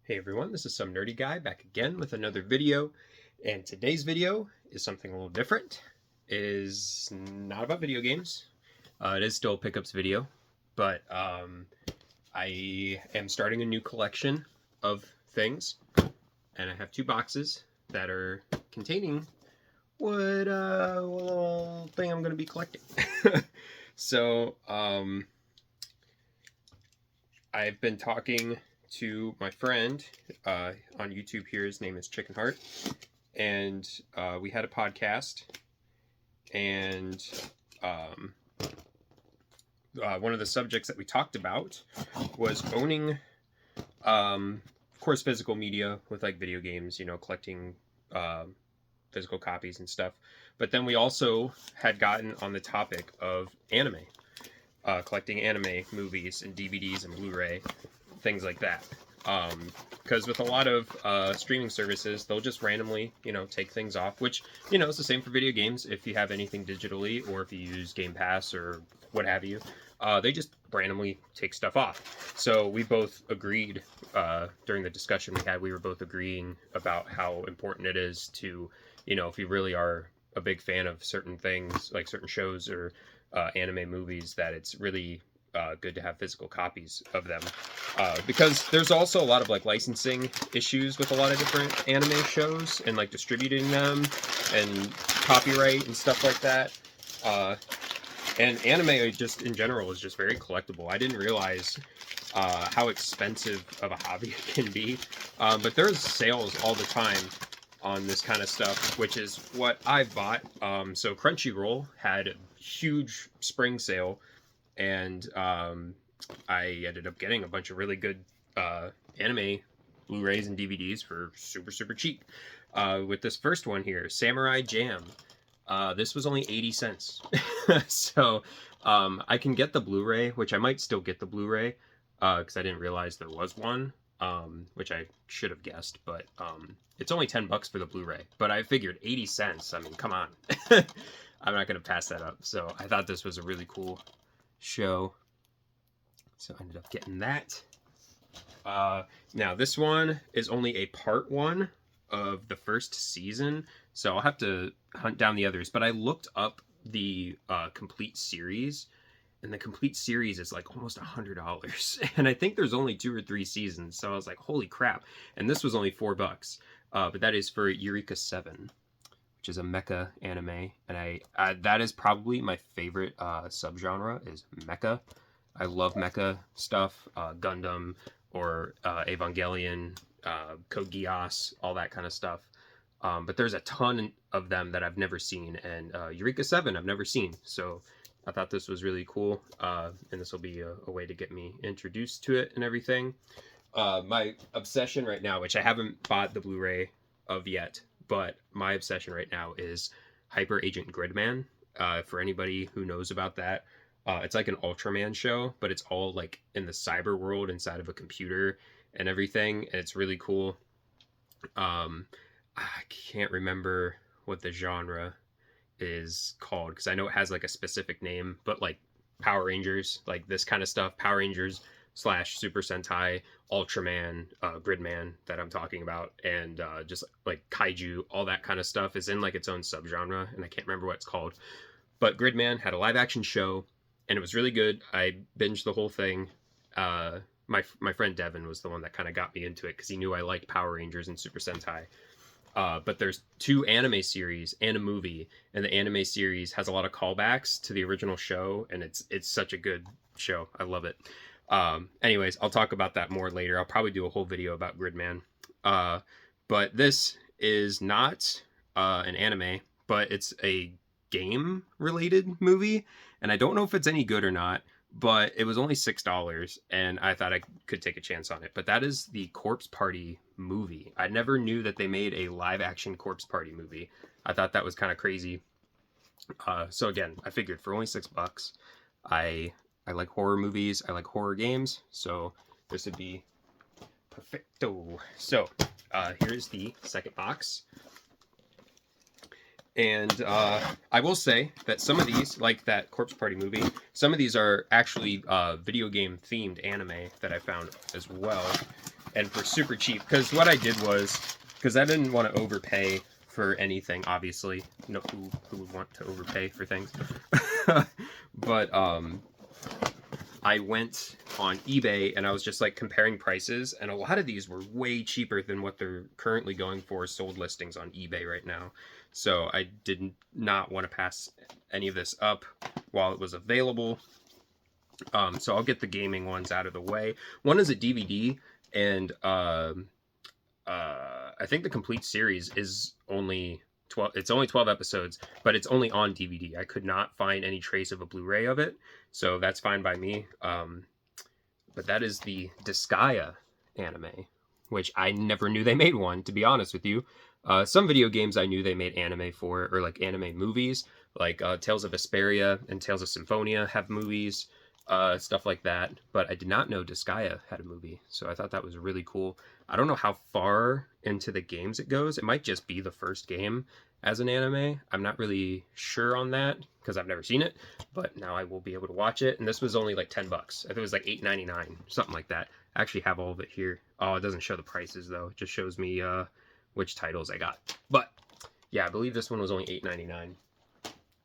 Hey everyone, this is Some Nerdy Guy back again with another video, and today's video is something a little different. It is not about video games. It is still a pickups video, but I am starting a new collection of things, and I have two boxes that are containing what little thing I'm going to be collecting. So I've been talking to my friend on YouTube here. His name is Chicken Heart, and we had a podcast, and one of the subjects that we talked about was owning, of course, physical media with like video games, you know, collecting physical copies and stuff. But then we also had gotten on the topic of anime, collecting anime movies and DVDs and Blu-ray, things like that. Because with a lot of streaming services, they'll just randomly, you know, take things off, which, you know, it's the same for video games. If you have anything digitally or if you use Game Pass or what have you, they just randomly take stuff off. So we both agreed during the discussion we had, we were both agreeing about how important it is to, you know, if you really are a big fan of certain things, like certain shows or anime movies, that it's really good to have physical copies of them, because there's also a lot of like licensing issues with a lot of different anime shows and like distributing them and copyright and stuff like that. And anime just in general is just very collectible. I didn't realize how expensive of a hobby it can be, but there's sales all the time on this kind of stuff, which is what I bought. So Crunchyroll had a huge spring sale, and I ended up getting a bunch of really good anime Blu-rays and DVDs for super cheap. With this first one here, Samurai Jam. This was only 80 cents. So I can get the Blu-ray, which I might still get the Blu-ray, because I didn't realize there was one, which I should have guessed, but it's only 10 bucks for the Blu-ray. But I figured 80 cents, I mean, come on. I'm not going to pass that up. So I thought this was a really cool show, so I ended up getting that. Now this one is only a part one of the first season, so I'll have to hunt down the others, but I looked up the complete series, and the complete series is like almost $100, and I think there's only 2 or 3 seasons, so I was like, holy crap. And this was only $4, but that is for Eureka 7, which is a mecha anime, and I that is probably my favorite subgenre, is mecha. I love mecha stuff, Gundam or Evangelion, Code Geass, all that kind of stuff. But there's a ton of them that I've never seen, and Eureka 7 I've never seen, so I thought this was really cool, and this will be a way to get me introduced to it and everything. My obsession right now, which I haven't bought the Blu-ray of yet, but my obsession right now is Hyper Agent Gridman. For anybody who knows about that, it's like an Ultraman show, but it's all like in the cyber world inside of a computer and everything, and it's really cool. I can't remember what the genre is called, because I know it has like a specific name, but like Power Rangers, like this kind of stuff, Power Rangers / Super Sentai, Ultraman, Gridman that I'm talking about, and just like Kaiju, all that kind of stuff is in like its own subgenre, and I can't remember what it's called. But Gridman had a live action show, and it was really good. I binged the whole thing. My friend Devin was the one that kind of got me into it, because he knew I liked Power Rangers and Super Sentai. But there's 2 anime series and a movie, and the anime series has a lot of callbacks to the original show, and it's such a good show. I love it. Anyways, I'll talk about that more later. I'll probably do a whole video about Gridman. But this is not an anime, but it's a game related movie, and I don't know if it's any good or not, but it was only $6, and I thought I could take a chance on it. But that is the Corpse Party movie. I never knew that they made a live action Corpse Party movie. I thought that was kind of crazy. So again, I figured for only $6, I like horror movies, I like horror games, so this would be perfecto. So here's the second box. And I will say that some of these, like that Corpse Party movie, some of these are actually video game themed anime that I found as well. and for super cheap. Because what I did was, because I didn't want to overpay for anything, obviously. No, who would want to overpay for things? But I went on eBay and I was just like comparing prices, and a lot of these were way cheaper than what they're currently going for sold listings on eBay right now. So I did not want to pass any of this up while it was available. So I'll get the gaming ones out of the way. One is a DVD, and I think the complete series is only 12. It's only 12 episodes, but it's only on DVD. I could not find any trace of a Blu-ray of it, so that's fine by me. But that is the Disgaea anime, which I never knew they made one, to be honest with you. Some video games I knew they made anime for, or like anime movies, like Tales of Vesperia and Tales of Symphonia have movies, stuff like that. But I did not know Disgaea had a movie, so I thought that was really cool. I don't know how far into the games it goes. It might just be the first game as an anime. I'm not really sure on that because I've never seen it, but now I will be able to watch it. And this was only like $10. I think it was like $8.99, something like that. I actually have all of it here. Oh, it doesn't show the prices though. It just shows me which titles I got. But yeah, I believe this one was only $8.99.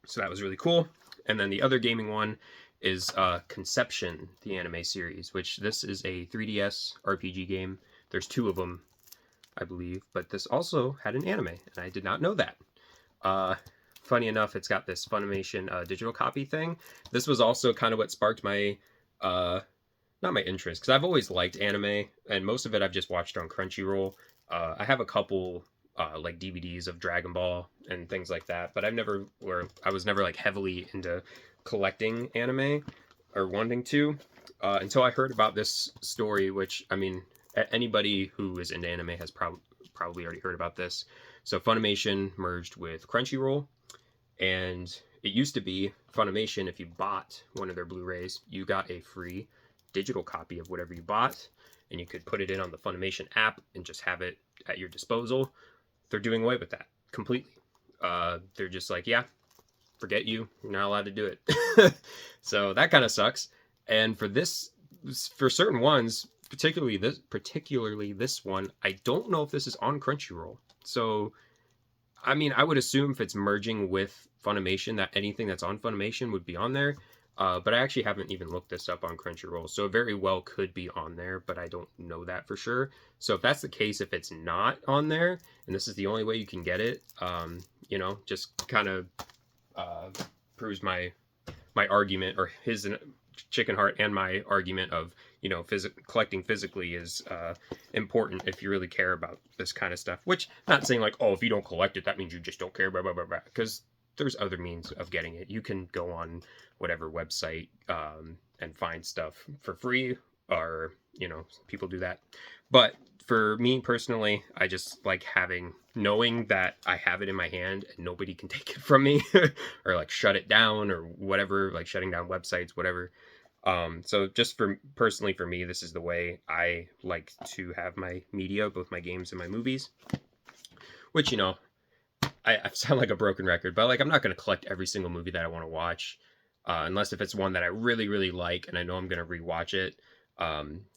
So that was really cool. And then the other gaming one is Conception, the anime series, which this is a 3DS RPG game. There's two of them, I believe, but this also had an anime, and I did not know that. Funny enough, it's got this Funimation digital copy thing. This was also kind of what sparked my, not my interest, because I've always liked anime, and most of it I've just watched on Crunchyroll. I have a couple like DVDs of Dragon Ball and things like that, but I was never like heavily into collecting anime or wanting to until I heard about this story, which, I mean, anybody who is into anime has probably already heard about this. So Funimation merged with Crunchyroll, and it used to be Funimation, if you bought one of their Blu-rays, you got a free digital copy of whatever you bought, and you could put it in on the Funimation app and just have it at your disposal. They're doing away with that completely. They're just like, yeah, forget you. You're not allowed to do it. So that kind of sucks. And for certain ones, particularly this one, I don't know if this is on Crunchyroll. So, I mean, I would assume if it's merging with Funimation that anything that's on Funimation would be on there. But I actually haven't even looked this up on Crunchyroll, so it very well could be on there, but I don't know that for sure. So if that's the case, if it's not on there, and this is the only way you can get it, just kind of proves my argument, or his Chicken Heart and my argument of, collecting physically is important if you really care about this kind of stuff. Which, not saying like, oh, if you don't collect it, that means you just don't care, blah, blah, blah, blah, because there's other means of getting it. You can go on whatever website and find stuff for free, or, people do that. But for me personally, I just like knowing that I have it in my hand and nobody can take it from me or like shut it down or whatever, like shutting down websites, whatever. So just personally for me, this is the way I like to have my media, both my games and my movies, which, I sound like a broken record, but like, I'm not going to collect every single movie that I want to watch, unless if it's one that I really, really like and I know I'm going to rewatch it.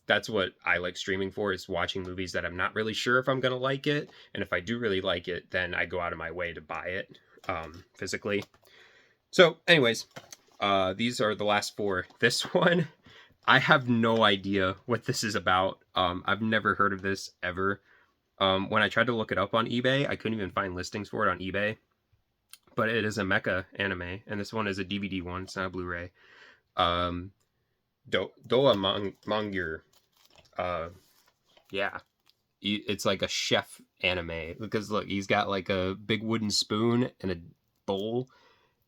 That's what I like streaming for, is watching movies that I'm not really sure if I'm going to like it. And if I do really like it, then I go out of my way to buy it physically. So anyways, these are the last four. This one, I have no idea what this is about. I've never heard of this ever. When I tried to look it up on eBay, I couldn't even find listings for it on eBay. But it is a mecha anime, and this one is a DVD one. It's not a Blu-ray. Doa Mangir. Yeah. It's like a chef anime. Because look, he's got like a big wooden spoon and a bowl,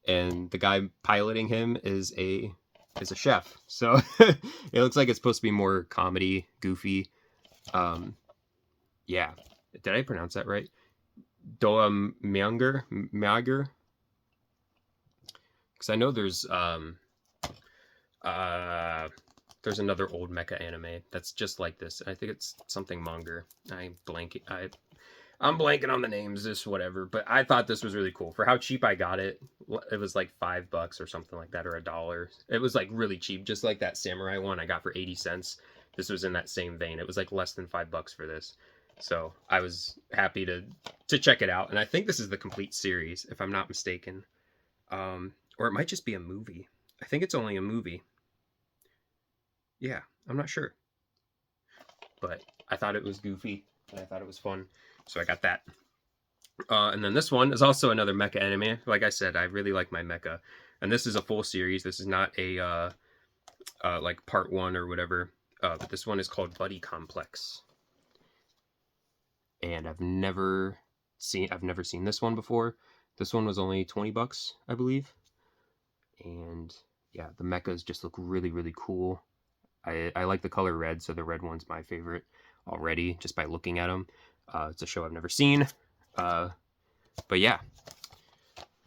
and the guy piloting him is a chef. So it looks like it's supposed to be more comedy, goofy. Yeah. Did I pronounce that right? Doa Mangir? Because I know there's another old mecha anime that's just like this. I think it's something Monger. I'm blanking on the names, just whatever. But I thought this was really cool. For how cheap I got it, it was like $5 or something like that, or $1. It was like really cheap, just like that samurai one I got for 80 cents. this was in that same vein. It was like less than $5 for this. So I was happy to check it out. And I think this is the complete series, if I'm not mistaken. Or it might just be a movie. I think it's only a movie. Yeah, I'm not sure. But I thought it was goofy, and I thought it was fun. So I got that. And then this one is also another mecha anime. Like I said, I really like my mecha. And this is a full series. This is not a like part 1 or whatever. But this one is called Buddy Complex. And I've never seen this one before. This one was only $20, I believe. And yeah, the mechas just look really, really cool. I like the color red, so the red one's my favorite already, just by looking at them. It's a show I've never seen. But yeah.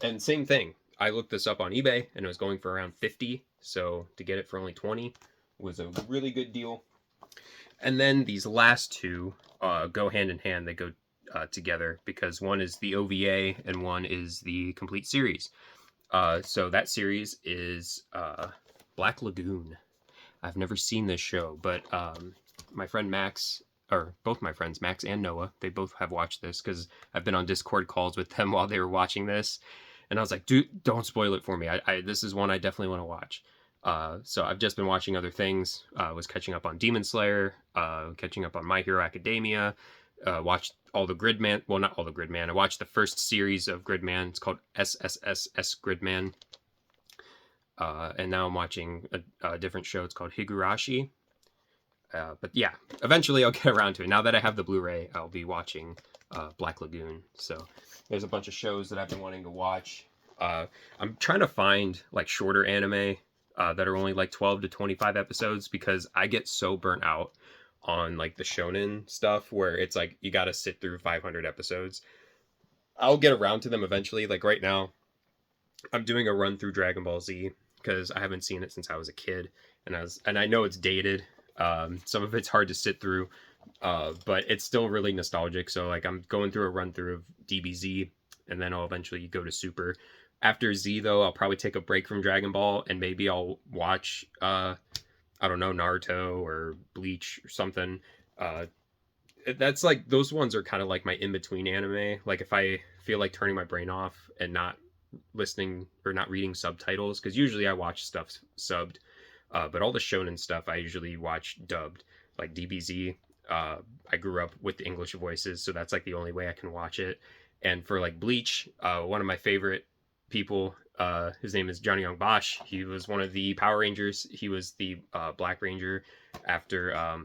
And same thing. I looked this up on eBay, and it was going for around $50. So to get it for only $20 was a really good deal. And then these last two go hand in hand. They go together because one is the OVA and one is the complete series. So that series is Black Lagoon. I've never seen this show, but my friend Max, or both my friends, Max and Noah, they both have watched this because I've been on Discord calls with them while they were watching this. And I was like, dude, don't spoil it for me. This is one I definitely want to watch. So I've just been watching other things. Was catching up on Demon Slayer, catching up on My Hero Academia, watched all the Gridman. Well, not all the Gridman. I watched the first series of Gridman. It's called SSSS Gridman. And now I'm watching a different show. It's called Higurashi. But yeah, eventually I'll get around to it. Now that I have the Blu-ray, I'll be watching Black Lagoon. So there's a bunch of shows that I've been wanting to watch. I'm trying to find like shorter anime that are only like 12 to 25 episodes because I get so burnt out on like the shonen stuff where it's like you got to sit through 500 episodes. I'll get around to them eventually. Like right now, I'm doing a run through Dragon Ball Z because I haven't seen it since I was a kid, and I know it's dated. Some of it's hard to sit through, but it's still really nostalgic. So like I'm going through a run through of DBZ, and then I'll eventually go to Super. After Z though, I'll probably take a break from Dragon Ball, and maybe I'll watch I don't know, Naruto or Bleach or something. That's like, those ones are kind of like my in-between anime. Like if I feel like turning my brain off and not listening or not reading subtitles, because usually I watch stuff subbed, but all the shonen stuff I usually watch dubbed, like DBZ. I grew up with the English voices, so that's like the only way I can watch it. And for like Bleach, one of my favorite people, his name is Johnny Young Bosch. He was one of the Power Rangers. He was the Black Ranger after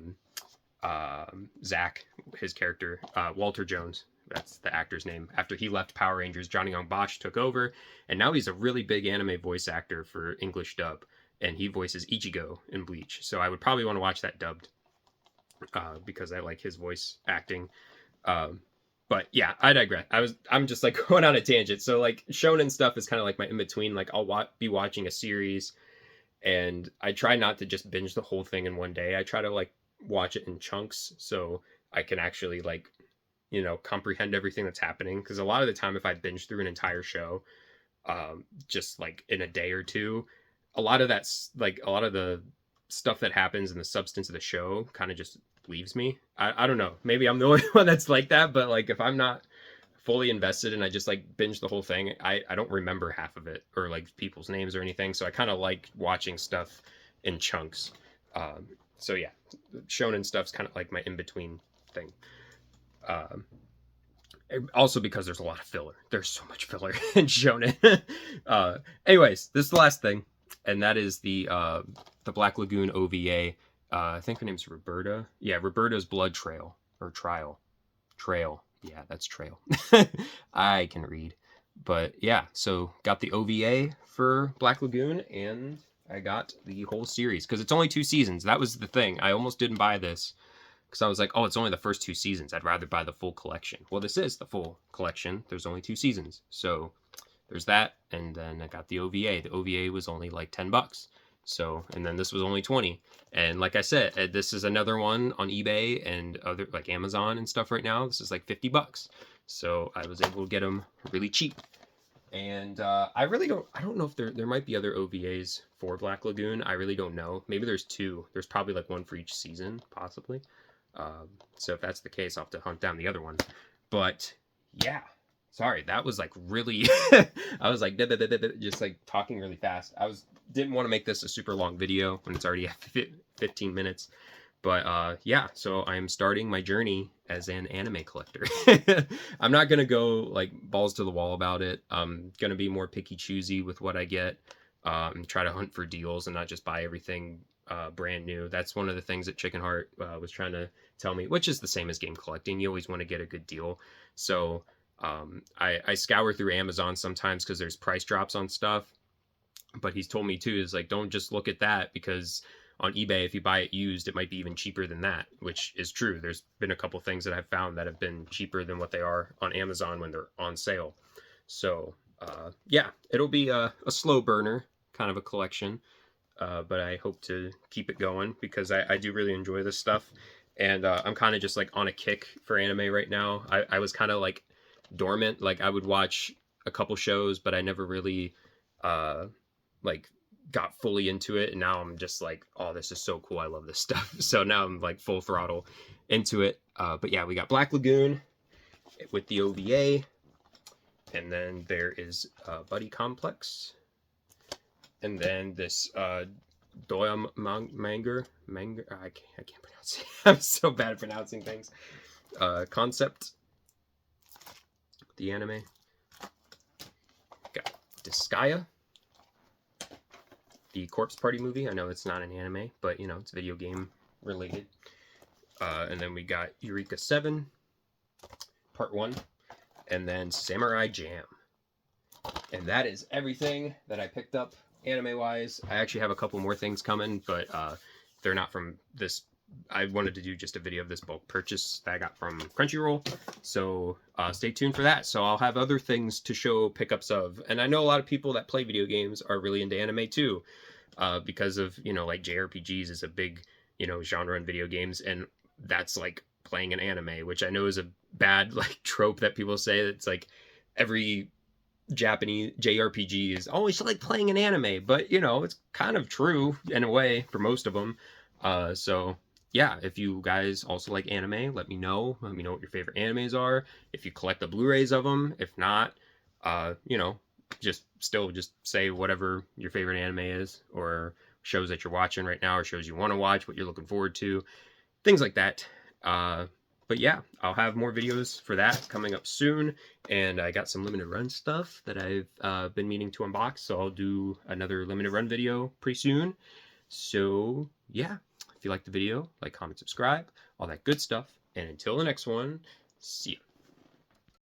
Zack, his character, Walter Jones. That's the actor's name. After he left Power Rangers, Johnny Young Bosch took over, and now he's a really big anime voice actor for English dub, and he voices Ichigo in Bleach. So I would probably want to watch that dubbed because I like his voice acting. But yeah, I digress. I'm just like going on a tangent. So like shonen stuff is kind of like my in between. Like I'll be watching a series, and I try not to just binge the whole thing in one day. I try to like watch it in chunks so I can actually like, you know, comprehend everything that's happening. Because a lot of the time, if I binge through an entire show, just like in a day or two, a lot of the stuff that happens in the substance of the show kind of just leaves me. I don't know. Maybe I'm the only one that's like that, but like if I'm not fully invested and I just like binge the whole thing, I don't remember half of it or like people's names or anything. So I kind of like watching stuff in chunks. So yeah, shonen stuff's kind of like my in-between thing. Also because there's a lot of filler. There's so much filler in shonen. Anyways, this is the last thing, and that is the Black Lagoon OVA. I think her name's Roberta. Yeah, Roberta's Blood Trail or Trial. Trail. Yeah, that's Trail. I can read. But yeah, so got the OVA for Black Lagoon, and I got the whole series because it's only 2 seasons. That was the thing. I almost didn't buy this because I was like, oh, it's only the first 2 seasons. I'd rather buy the full collection. Well, this is the full collection. There's only 2 seasons. So there's that. And then I got the OVA. The OVA was only like $10. So, and then this was only 20. And like I said, this is another one on eBay and other like Amazon and stuff right now. This is like $50. So I was able to get them really cheap. And I don't know if there might be other OVAs for Black Lagoon. I really don't know. Maybe there's two. There's probably like one for each season, possibly. So if that's the case, I'll have to hunt down the other one. But yeah, sorry, that was like really. I was like just like talking really fast. Didn't want to make this a super long video when it's already at 15 minutes. But yeah, so I am starting my journey as an anime collector. I'm not gonna go like balls to the wall about it. I'm gonna be more picky choosy with what I get. Try to hunt for deals and not just buy everything brand new. That's one of the things that Chicken Heart was trying to tell me, which is the same as game collecting. You always want to get a good deal. So I scour through Amazon sometimes because there's price drops on stuff. But he's told me too is like don't just look at that because on eBay if you buy it used it might be even cheaper than that, which is true. There's been a couple things that I've found that have been cheaper than what they are on Amazon when they're on sale. So yeah, it'll be a slow burner kind of a collection, but I hope to keep it going because I do really enjoy this stuff. And I'm kind of just like on a kick for anime right now. I was kind of like dormant. Like I would watch a couple shows, but I never really like got fully into it. And now I'm just like, oh, this is so cool. I love this stuff. So now I'm like full throttle into it. But yeah, we got Black Lagoon with the OVA. And then there is Buddy Complex. And then this Doya Manger. I can't pronounce it. I'm so bad at pronouncing things. Concept. The anime. Got Disgaea. The Corpse Party movie. I know it's not an anime, but you know, it's video game related. And then we got Eureka 7, Part 1. And then Samurai Jam. And that is everything that I picked up anime-wise. I actually have a couple more things coming, but they're not from this. I wanted to do just a video of this bulk purchase that I got from Crunchyroll. So stay tuned for that. So I'll have other things to show pickups of. And I know a lot of people that play video games are really into anime too. Because of, you know, like JRPGs is a big, you know, genre in video games. And that's like playing an anime, which I know is a bad like trope that people say. It's like every Japanese JRPG is always like playing an anime, but you know, it's kind of true in a way for most of them. So yeah, if you guys also like anime, let me know. Let me know what your favorite animes are. If you collect the Blu-rays of them, if not, you know, just say whatever your favorite anime is, or shows that you're watching right now, or shows you want to watch, what you're looking forward to, things like that. But yeah, I'll have more videos for that coming up soon. And I got some limited run stuff that I've been meaning to unbox. So I'll do another limited run video pretty soon. So yeah, if you liked the video, like, comment, subscribe, all that good stuff. And until the next one, see ya.